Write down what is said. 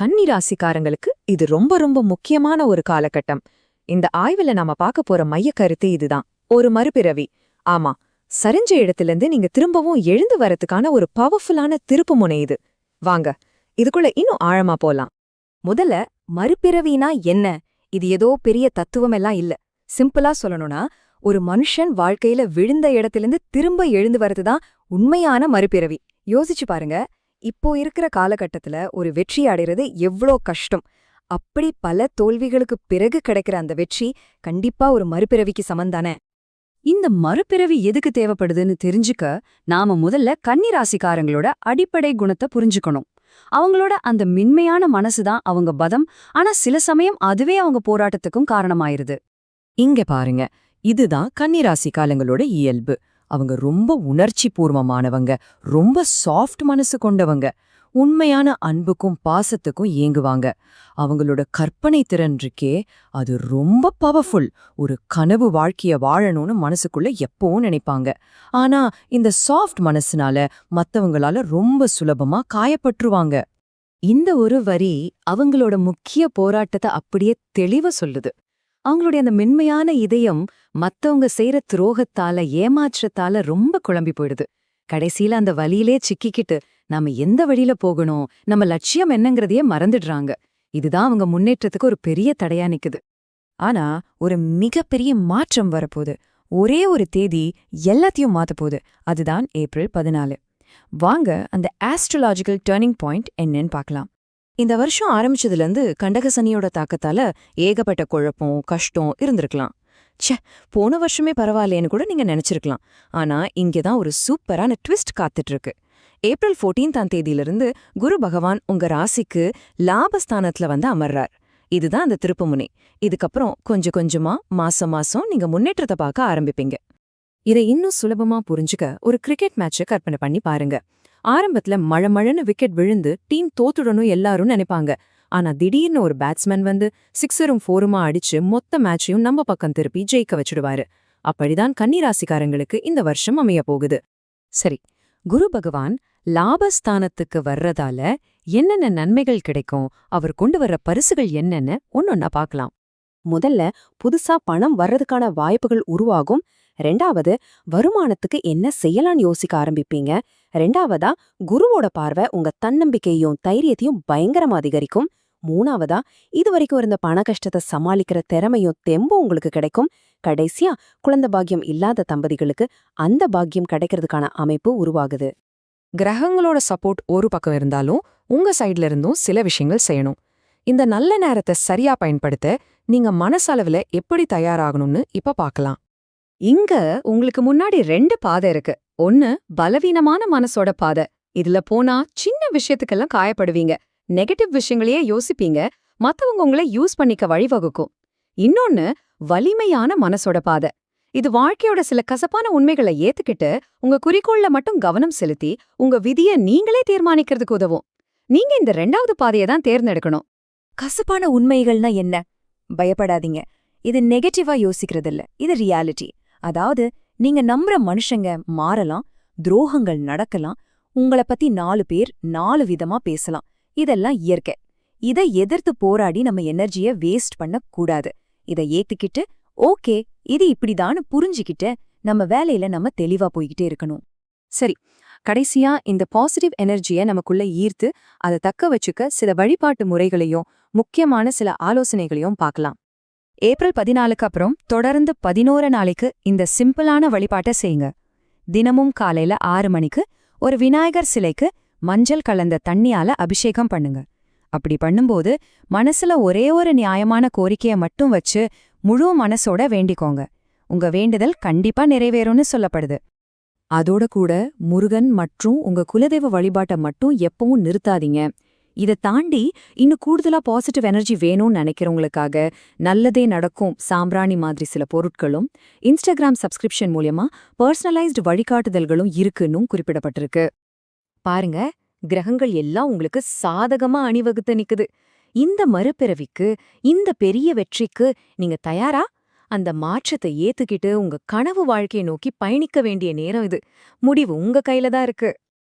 கன்னி ராசிக்காரங்களுக்கு இது ரொம்ப ரொம்ப முக்கியமான ஒரு காலகட்டம். இந்த ஆய்வுல நாம பார்க்க போற மைய கருத்து இதுதான். ஒரு மறுபிறவி. ஆமா, சரிஞ்ச இடத்திலிருந்து நீங்க திரும்பவும் எழுந்து வரதுக்கான ஒரு பவர்ஃபுல்லான திருப்புமுனை இது. வாங்க, இதுக்குள்ள இன்னும் ஆழமா போலாம். முதல்ல மறுபிறவினா என்ன? இது ஏதோ பெரிய தத்துவமெல்லாம் இல்ல. சிம்பிளா சொல்லணும்னா, ஒரு மனுஷன் வாழ்க்கையில விழுந்த இடத்திலிருந்து திரும்ப எழுந்து வரதுதான் உண்மையான மறுபிறவி. யோசிச்சு பாருங்க, இப்போ இருக்கிற காலகட்டத்துல ஒரு வெற்றி அடைறது எவ்ளோ கஷ்டம். அப்படி பல தோல்விகளுக்கு பிறகு கிடைக்கிற அந்த வெற்றி கண்டிப்பா ஒரு மறுபிறவிக்கு சமந்தானே. இந்த மறுபிறவி எதுக்கு தேவைப்படுதுன்னு தெரிஞ்சுக்க நாம முதல்ல கன்னிராசிக்காரங்களோட அடிப்படை குணத்தை புரிஞ்சுக்கணும். அவங்களோட அந்த மென்மையான மனசுதான் அவங்க பலம். ஆனா சில சமயம் அதுவே அவங்க போராட்டத்துக்கும் காரணமாயிருது. இங்க பாருங்க, இதுதான் கன்னிராசிக்காரங்களோட இயல்பு. அவங்க ரொம்ப உணர்ச்சி பூர்வமானவங்க, ரொம்ப சாஃப்ட் மனசு கொண்டவங்க, உண்மையான அன்புக்கும் பாசத்துக்கும் ஏங்குவாங்க. அவங்களோட கற்பனை திறன் இருக்கே, அது ரொம்ப பவர்ஃபுல். ஒரு கனவு வாழ்க்கைய வாழணும்னு மனசுக்குள்ள எப்பவும் நினைப்பாங்க. ஆனா இந்த சாஃப்ட் மனசுனால மத்தவங்களால ரொம்ப சுலபமா காயப்பட்டுருவாங்க. இந்த ஒரு வரி அவங்களோட முக்கிய போராட்டத்தை அப்படியே தெளிவா சொல்லுது. அவங்களுடைய அந்த மென்மையான இதயம் மத்தவங்க செய்யற துரோகத்தால ஏமாற்றத்தால ரொம்ப குழம்பி போயிடுது. கடைசியில அந்த வழியிலே சிக்கிக்கிட்டு நாம எந்த வழியில போகணும், நம்ம லட்சியம் என்னங்கறதையே மறந்துடுறாங்க. இதுதான் அவங்க முன்னேற்றத்துக்கு ஒரு பெரிய தடையா நிக்குது. ஆனா ஒரு மிகப்பெரிய மாற்றம் வரப்போகுது. ஒரே ஒரு தேதி எல்லாத்தையும் மாத்தப்போகுது. அதுதான் ஏப்ரல் 14. வாங்க அந்த ஆஸ்ட்ரோலாஜிக்கல் டர்னிங் பாயிண்ட் என்னன்னு பார்க்கலாம். இந்த வருஷம் ஆரம்பிச்சதுலேருந்து கண்டக சனியோட தாக்கத்தால ஏகப்பட்ட குழப்பம், கஷ்டம் இருந்திருக்கலாம். ச்சே, போன வருஷமே பரவாயில்லைன்னு கூட நீங்க நினைச்சிருக்கலாம். ஆனா இங்கதான் ஒரு சூப்பரான ட்விஸ்ட் காத்துட்டு இருக்கு. ஏப்ரல் 14ஆம் தேதியிலிருந்து குரு பகவான் உங்க ராசிக்கு லாபஸ்தானத்துல வந்து அமர்றார். இதுதான் அந்த திருப்புமுனை. இதுக்கப்புறம் கொஞ்சம் கொஞ்சமா மாசம் மாசம் நீங்க முன்னேற்றத்தை பார்க்க ஆரம்பிப்பீங்க. இதை இன்னும் சுலபமா புரிஞ்சுக்க ஒரு கிரிக்கெட் மேட்சை கற்பனை பண்ணி பாருங்க. ஆரம்பத்துல மழமழன்னு விக்கெட் விழுந்து டீம் தோத்துடணும் எல்லாரும் நினைப்பாங்க. ஆனா திடீர்னு ஒரு பேட்ஸ்மேன் வந்து சிக்ஸரும் ஃபோருமா அடிச்சு மொத்த மேட்சையும் நம்ம பக்கம் திருப்பி ஜெயிக்க வச்சுடுவாரு. அப்படிதான் கன்னிராசிக்காரங்களுக்கு இந்த வருஷம் அமைய போகுது. சரி, குரு பகவான் லாபஸ்தானத்துக்கு வர்றதால என்னென்ன நன்மைகள் கிடைக்கும், அவர் கொண்டு வர்ற பரிசுகள் என்னன்னு ஒன்னொன்னா பார்க்கலாம். முதல்ல புதுசா பணம் வர்றதுக்கான வாய்ப்புகள் உருவாகும். ரெண்டாவது, வருமானத்துக்கு என்ன செய்யலான்னு யோசிக்க ஆரம்பிப்பீங்க. ரெண்டாவதா, குருவோட பார்வை உங்க தன்னம்பிக்கையும் தைரியத்தையும் பயங்கரமா அதிகரிக்கும். மூணாவதா, இதுவரைக்கும் இருந்த பண கஷ்டத்தை சமாளிக்கிற திறமையும் தெம்பும் உங்களுக்கு கிடைக்கும். கடைசியா, குழந்தை பாக்கியம் இல்லாத தம்பதிகளுக்கு அந்த பாக்கியம் கிடைக்கிறதுக்கான அமைப்பு உருவாகுது. கிரகங்களோட சப்போர்ட் ஒரு பக்கம் இருந்தாலும் உங்க சைட்ல இருந்தும் சில விஷயங்கள் செய்யணும். இந்த நல்ல நேரத்தை சரியா பயன்படுத்த நீங்க மனசளவுல எப்படி தயாராகணும்னு இப்ப பார்க்கலாம். இங்க உங்களுக்கு முன்னாடி 2 பாதை இருக்கு. ஒன்னு பலவீனமான மனசோட பாதை. இதுல போனா சின்ன விஷயத்துக்கெல்லாம் காயப்படுவீங்க, நெகட்டிவ் விஷயங்களையே யோசிப்பீங்க, மத்தவங்க உங்களை யூஸ் பண்ணிக்க வழிவகுக்கும். இன்னொன்னு வலிமையான மனசோட பாதை. இது வாழ்க்கையோட சில கசப்பான உண்மைகளை ஏத்துக்கிட்டு உங்க குறிக்கோள்ல மட்டும் கவனம் செலுத்தி உங்க விதியை நீங்களே தீர்மானிக்கிறதுக்கு உதவும். நீங்க இந்த 2வது பாதையை தான் தேர்ந்தெடுக்கணும். கசப்பான உண்மைகள்னா என்ன? பயப்படாதீங்க. இது நெகட்டிவா யோசிக்கிறதில்ல, இது ரியாலிட்டி. அதாவது, நீங்க நம்புற மனுஷங்க மாறலாம், துரோகங்கள் நடக்கலாம், உங்கள பத்தி 4 பேர் 4 விதமா பேசலாம். இதெல்லாம் இயற்கை. இதை எதிர்த்து போராடி நம்ம எனர்ஜிய வேஸ்ட் பண்ண கூடாது. இதை ஏத்துக்கிட்டு, ஓகே இது இப்படிதான்னு புரிஞ்சுக்கிட்டு நம்ம வேலையில நம்ம தெளிவா போய்கிட்டே இருக்கணும். சரி, கடைசியா இந்த பாசிட்டிவ் எனர்ஜியை நமக்குள்ள ஈர்த்து அதை தக்க வச்சுக்க சில வழிபாட்டு முறைகளையும் முக்கியமான சில ஆலோசனைகளையும் பார்க்கலாம். ஏப்ரல் 14க்கு அப்புறம் தொடர்ந்து 11 நாளைக்கு இந்த சிம்பிளான வழிபாட்டை செய்யுங்க. தினமும் காலையில 6 மணிக்கு ஒரு விநாயகர் சிலைக்கு மஞ்சள் கலந்த தண்ணியால அபிஷேகம் பண்ணுங்க. அப்படி பண்ணும்போது மனசுல ஒரே ஒரு நியாயமான கோரிக்கையை மட்டும் வச்சு முழு மனசோட வேண்டிக்கோங்க. உங்க வேண்டுதல் கண்டிப்பா நிறைவேறும்னு சொல்லப்படுது. அதோட கூட முருகன் மற்றும் உங்க குலதெய்வ வழிபாட்டை மட்டும் எப்பவும் நிறுத்தாதீங்க. இதை தாண்டி இன்னும் கூடுதலா பாசிட்டிவ் எனர்ஜி வேணும்னு நினைக்கிறவங்களுக்காக நல்லதே நடக்கும் சாம்பிராணி மாதிரி சில பொருட்களும் இன்ஸ்டாகிராம் சப்ஸ்கிரிப்ஷன் மூலமா பர்சனலைஸ்டு வழிகாட்டுதல்களும் இருக்குன்னும் குறிப்பிடப்பட்டிருக்கு. பாருங்க, கிரகங்கள் எல்லாம் உங்களுக்கு சாதகமா அணிவகுத்து நிக்குது. இந்த மறுபிறவிக்கு, இந்த பெரிய வெற்றிக்கு நீங்க தயாரா? அந்த மாற்றத்தை ஏத்துக்கிட்டு உங்க கனவு வாழ்க்கையை நோக்கி பயணிக்க வேண்டிய நேரம் இது. முடிவு உங்க கையில தான் இருக்கு.